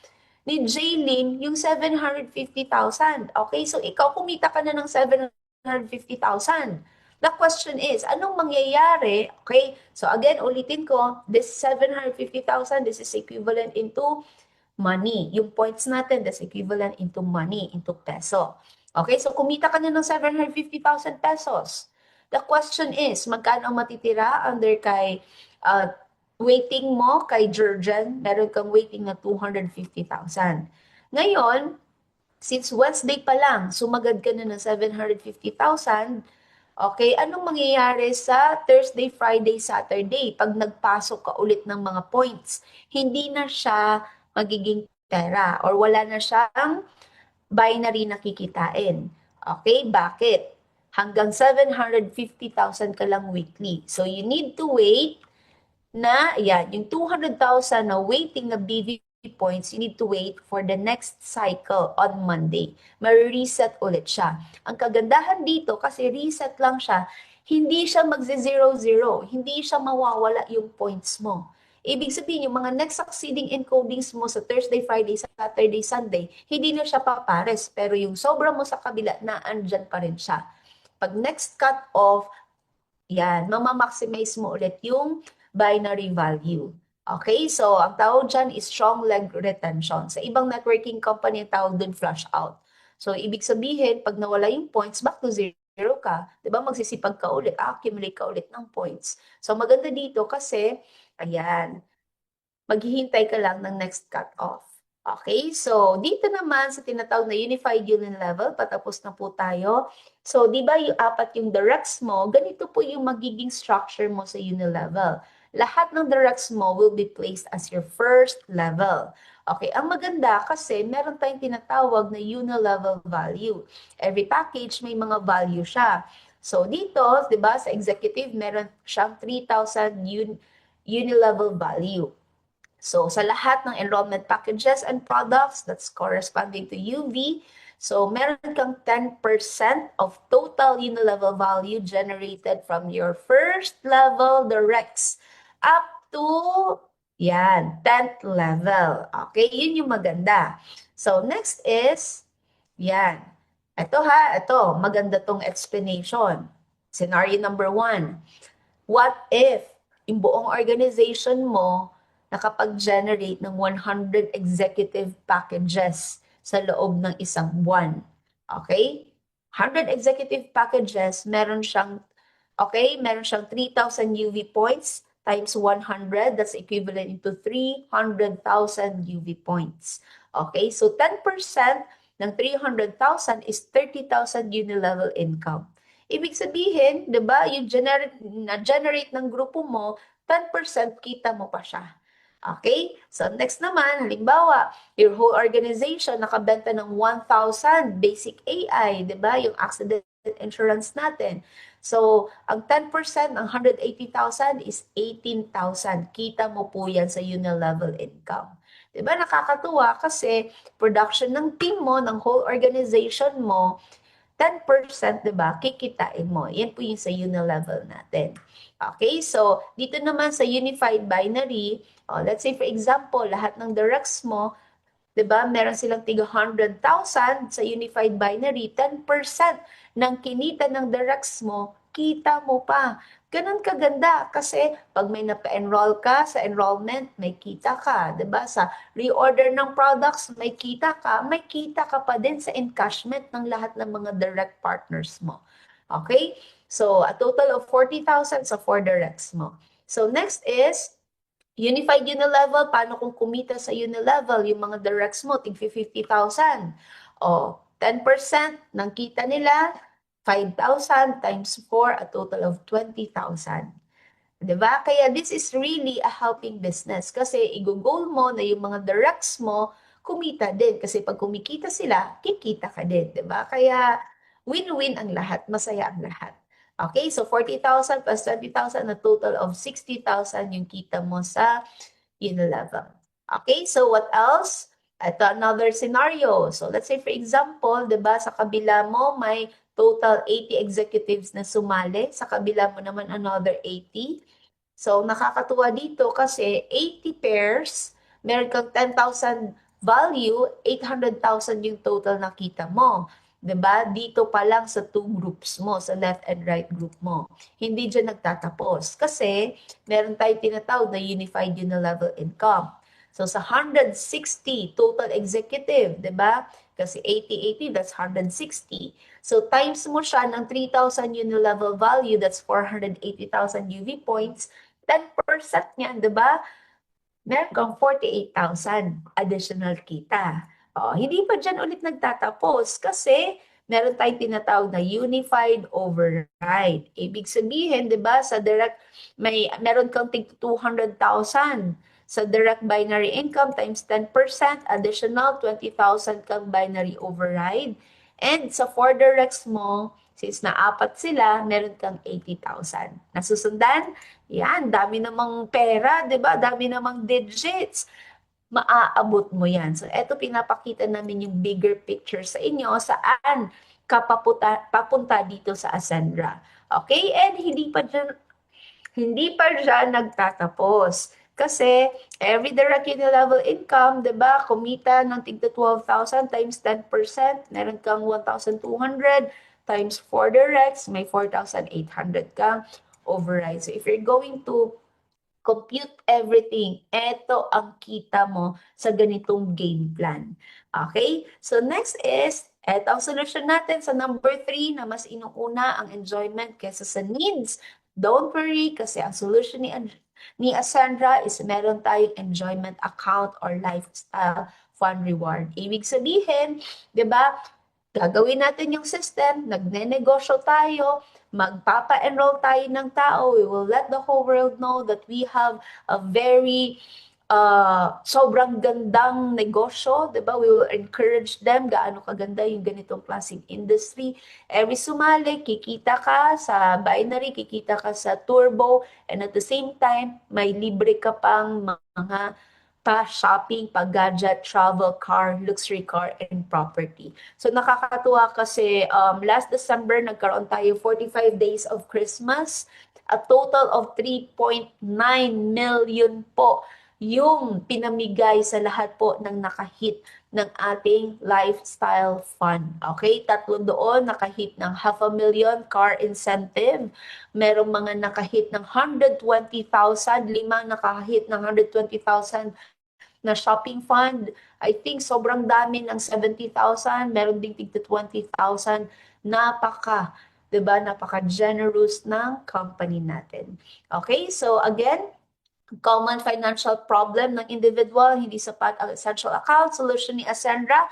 ni Jaylin yung 750,000. Okay, so ikaw kumita ka na ng 750,000. The question is, anong mangyayari? Okay, so again, ulitin ko, this 750,000, this is equivalent into money. Yung points natin, that's equivalent into money, into peso. Okay, so kumita ka na ng 750,000 pesos. The question is, magkano ang matitira under kay waiting mo kay Jurgen? Meron kang waiting na 250,000. Ngayon, since Wednesday pa lang, sumagad ka na ng 750,000, okay, anong mangyayari sa Thursday, Friday, Saturday pag nagpasok ka ulit ng mga points? Hindi na siya magiging pera or wala na siyang binary na kikitain. Okay, bakit? Hanggang 750,000 ka lang weekly. So you need to wait na, yan, yung 200,000 na waiting na BV points, you need to wait for the next cycle on Monday. May-reset ulit siya. Ang kagandahan dito, kasi reset lang siya, hindi siya magze-0-0, hindi siya mawawala yung points mo. Ibig sabihin, yung mga next succeeding encodings mo sa Thursday, Friday, Saturday, Sunday, hindi na siya papares. Pero yung sobra mo sa kabila, naandyan pa rin siya. Pag next cut off, yan, mamamaximize mo ulit yung binary value. Okay, so ang tawag dyan is strong leg retention. Sa ibang networking company, ang tawag dun flush out. So, ibig sabihin, pag nawala yung points, back to zero ka. Diba? Magsisipag ka ulit, accumulate ka ulit ng points. So, maganda dito kasi, ayan, maghihintay ka lang ng next cut-off. Okay, so dito naman sa tinatawag na unified union level, patapos na po tayo. So, di ba yung apat yung directs mo, ganito po yung magiging structure mo sa union level. Lahat ng directs mo will be placed as your first level. Okay, ang maganda kasi meron tayong tinatawag na union level value. Every package may mga value siya. So, dito, di ba, sa executive, meron siyang 3,000 unilevel value. So, sa lahat ng enrollment packages and products that's corresponding to UV, so meron kang 10% of total unilevel value generated from your first level directs up to, yan, 10th level. Okay, yun yung maganda. So, next is, yan. Ito, maganda tong explanation. Scenario number 1. What if yung buong organization mo nakapag-generate ng 100 executive packages sa loob ng isang buwan? Okay? 100 executive packages, meron siyang 3,000 UV points times 100, that's equivalent to 300,000 UV points. Okay? So 10% ng 300,000 is 30,000 unilevel income. Ibig sabihin, 'di ba, yung na-generate ng grupo mo, 10% kita mo pa siya. Okay? So next naman, halimbawa, your whole organization nakabenta ng 1,000 basic AI, 'di ba? Yung accident insurance natin. So, ang 10% ng 180,000 is 18,000. Kita mo po yan sa unilevel income. 'Di ba? Nakakatuwa kasi production ng team mo, ng whole organization mo, 10%, diba, kikitain mo. Yan po yung sa unilevel natin. Okay, so dito naman sa unified binary, let's say for example, lahat ng directs mo, diba, meron silang tiga 100,000 sa unified binary, 10% ng kinita ng directs mo, kita mo pa. Ganun kaganda kasi pag may napa-enroll ka sa enrollment, may kita ka, 'di ba? Sa reorder ng products, may kita ka pa din sa encashment ng lahat ng mga direct partners mo. Okay? So, a total of 40,000 sa 4 directs mo. So, next is unified unilevel. Paano kung kumita sa unilevel yung mga directs mo, tig 50,000? O, 10% ng kita nila, 5,000 times 4, a total of 20,000. Diba? Kaya this is really a helping business kasi i-goal mo na yung mga directs mo kumita din. Kasi pag kumikita sila, kikita ka din. Diba? Kaya win-win ang lahat, masaya ang lahat. Okay, so 40,000 plus 20,000, a total of 60,000 yung kita mo sa unilevel. Okay, so what else? Ito, another scenario. So, let's say, for example, di ba, sa kabila mo, may total 80 executives na sumali. Sa kabila mo naman, another 80. So, nakakatuwa dito kasi 80 pairs, meron kang 10,000 value, 800,000 yung total nakita mo. 'Di ba? Dito pa lang sa two groups mo, sa left and right group mo. Hindi dyan nagtatapos. Kasi, meron tayong tinatawag na unified unilevel income. So, sa 160 total executive, 'di ba? Kasi 80, 80, that's 160. So, times mo siya ng 3,000 unilevel value, that's 480,000 UV points. 10% niyan, 'di ba? Meron kang 48,000 additional kita. Oh, hindi pa diyan ulit nagtatapos kasi meron tayong tinatawag na unified override. Ibig sabihin, 'di ba, sa direct meron kang tig 200,000 sa direct binary income times 10%, additional 20,000 kang binary override. And sa for directs mo, since na-apat sila, meron kang 80,000. Nasusundan? Yan, dami namang pera, 'di ba? Dami namang digits. Maaabot mo yan. So, eto pinapakita namin yung bigger picture sa inyo, saan ka papunta dito sa Ascendra. Okay? And hindi pa siya nagtatapos. Kasi every direct level income, 'di ba? Kumita ng tigda 12,000 times 10%, meron kang 1,200 times 4 directs, may 4,800 kang override. So if you're going to compute everything, eto ang kita mo sa ganitong game plan. Okay? So next is, eto ang solution natin sa number 3 na mas inuuna ang enjoyment kaysa sa needs. Don't worry kasi ang solution ni Asandra is meron tayong enjoyment account or lifestyle fund reward. Ibig sabihin, 'di ba? Gagawin natin yung system, nagne-negosyo tayo, magpapa-enroll tayo ng tao, we will let the whole world know that we have a very sobrang gandang negosyo, 'di ba? We will encourage them gaano kaganda yung ganitong klaseng industry. Every sumali, kikita ka sa binary, kikita ka sa turbo, and at the same time, may libre ka pang mga pa-shopping, pa-gadget, travel, car, luxury car, and property. So nakakatuwa kasi last December nagkaroon tayo 45 days of Christmas. A total of 3.9 million po yung pinamigay sa lahat po ng nakahit ng ating lifestyle fund. Okay? Tatlo doon nakahit ng 500,000 car incentive. Merong mga nakahit ng 120,000, limang nakahit ng 120,000 na shopping fund. I think sobrang dami ng 70,000, meron ding tigta 20,000. Napaka, 'di ba? Napaka-generous ng company natin. Okay? So again, common financial problem ng individual, hindi sapat ang essential account, solution ni Ascendra,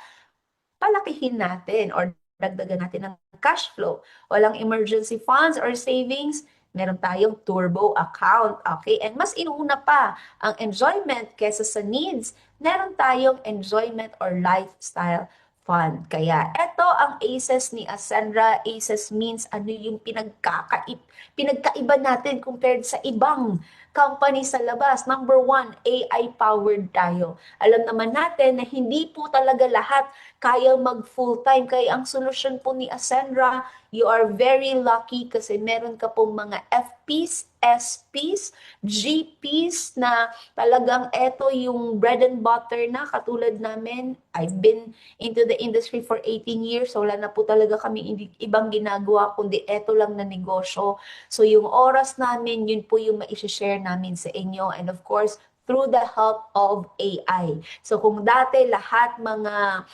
palakihin natin or dagdagan natin ng cash flow. Walang emergency funds or savings, meron tayong turbo account. Okay? And mas inuuna pa ang enjoyment kesa sa needs, meron tayong enjoyment or lifestyle fund. Kaya ito ang ACES ni Ascendra. ACES means ano yung pinagkaiba natin compared sa ibang company sa labas. Number one, AI-powered tayo. Alam naman natin na hindi po talaga lahat kaya mag full-time. Kaya ang solusyon po ni Ascendra, you are very lucky kasi meron ka pong mga FPs, SPs, GPs na talagang eto yung bread and butter na katulad namin. I've been into the industry for 18 years, so wala na po talaga kami ibang ginagawa kundi eto lang na negosyo. So yung oras namin, yun po yung ma-share namin sa inyo. And of course, through the help of AI. So kung dati lahat mga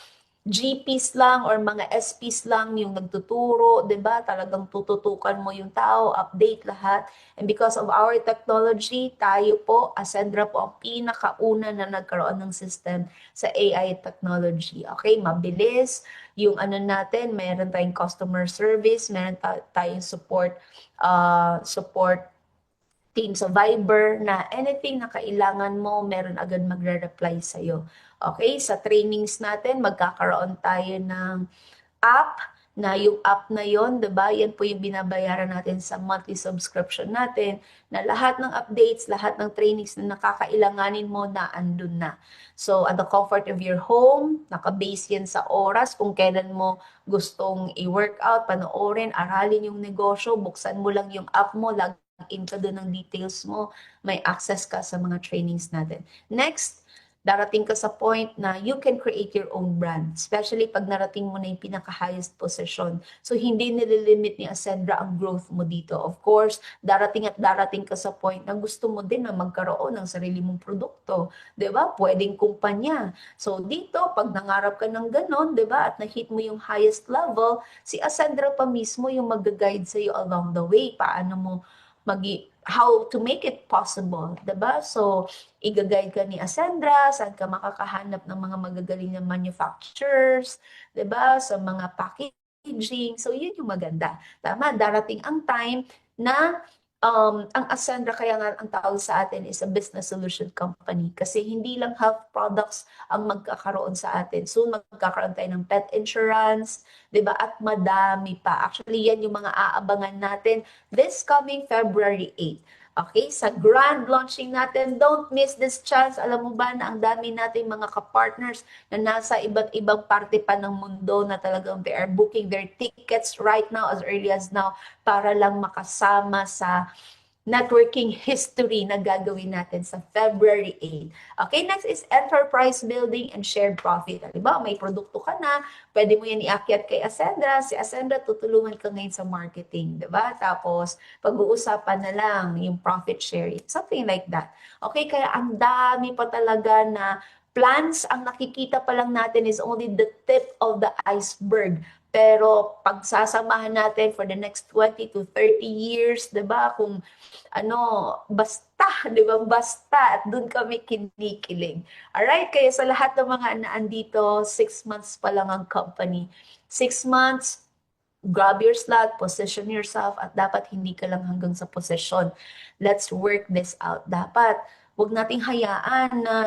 GPs lang or mga SPs lang yung nagtuturo, 'di ba? Talagang tututukan mo yung tao, update lahat. And because of our technology, tayo po, Ascendra po ang pinakauna na nagkaroon ng system sa AI technology. Okay, mabilis yung ano natin, meron tayong customer service, meron tayong support team sa Viber na anything na kailangan mo, meron agad magre-reply sa'yo. Okay, sa trainings natin, magkakaroon tayo ng app na yung app na yon, 'di ba? Yan po yung binabayaran natin sa monthly subscription natin, na lahat ng updates, lahat ng trainings na nakakailanganin mo na andun na. So, at the comfort of your home, naka-base yan sa oras kung kailan mo gustong i-workout, panoorin, aralin yung negosyo, buksan mo lang yung app mo, login ka doon ng details mo, may access ka sa mga trainings natin. Next, darating ka sa point na you can create your own brand, especially pag narating mo na yung pinaka-highest position. So, hindi nililimit ni Ascendra ang growth mo dito. Of course, darating at darating ka sa point na gusto mo din na magkaroon ng sarili mong produkto. 'Di ba? Pwedeng kumpanya. So, dito, pag nangarap ka ng ganon, 'di ba, at na-hit mo yung highest level, si Ascendra pa mismo yung mag-guide sa'yo along the way. Paano mo how to make it possible, 'di ba? So, i-guide ka ni Ascendra, saan ka makakahanap ng mga magagaling na manufacturers, 'di ba? Sa mga packaging. So, yun yung maganda. Tama, darating ang time na ang Ascendra, kaya nga ang tawag sa atin is a business solution company, kasi hindi lang health products ang magkakaroon sa atin. Soon magkakaroon tayo ng pet insurance, 'di ba? At madami pa. Actually, yan yung mga aabangan natin this coming February 8. Okay, sa grand launching natin, don't miss this chance. Alam mo ba na ang dami nating mga kapartners na nasa iba't ibang parte pa ng mundo na talagang they are booking their tickets right now, as early as now, para lang makasama sa networking history na gagawin natin sa February 8. Okay, next is enterprise building and shared profit. Diba, may produkto ka na, pwede mo yan iakyat kay Ascendra. Si Ascendra, tutulungan ka ngayon sa marketing. Diba? Tapos, pag-uusapan na lang yung profit sharing. Something like that. Okay, kaya ang dami pa talaga na plans. Ang nakikita pa lang natin is only the tip of the iceberg. Pero pagsasamahan natin for the next 20 to 30 years, 'di ba? Kung ano, basta, 'di ba? Basta, at doon kami kinikilig. Alright, kaya sa lahat ng mga naandito, 6 months pa lang ang company. 6 months, grab your slot, position yourself, at dapat hindi ka lang hanggang sa position. Let's work this out. Dapat, wag nating hayaan na,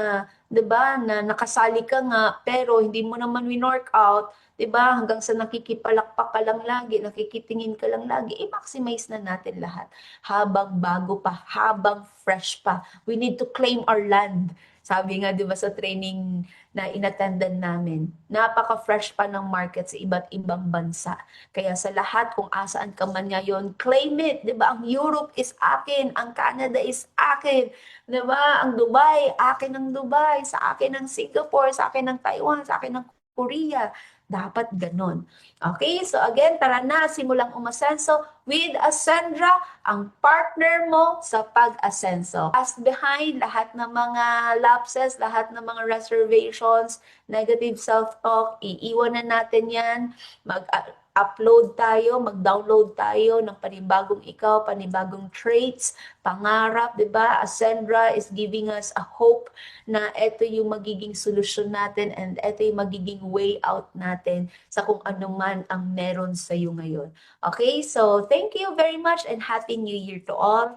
'di ba, na nakasali ka nga, pero hindi mo naman win-workout, 'di ba? Hanggang sa nakikipalakpak ka lang lagi, nakikitingin ka lang lagi, i-maximize na natin lahat. Habang bago pa, habang fresh pa. We need to claim our land. Sabi nga, 'di ba, sa training na inattendan namin, napaka-fresh pa ng market sa iba't ibang bansa. Kaya sa lahat, kung asaan ka man ngayon, claim it, 'di ba? Ang Europe is akin, ang Canada is akin, 'di ba? Ang Dubai, akin ang Dubai, sa akin ang Singapore, sa akin ang Taiwan, sa akin ang Korea. Dapat ganon. Okay, so again, tara na, simulang umasenso with Ascendra, ang partner mo sa pag-asenso. As behind, lahat ng mga lapses, lahat ng mga reservations, negative self-talk, iiwan na natin yan. Mag-upload tayo, mag-download tayo ng panibagong ikaw, panibagong traits, pangarap, di ba? Ascendra is giving us a hope na ito yung magiging solusyon natin and ito yung magiging way out natin sa kung ano man ang meron sa iyo ngayon. Okay, so thank you very much and Happy New Year to all.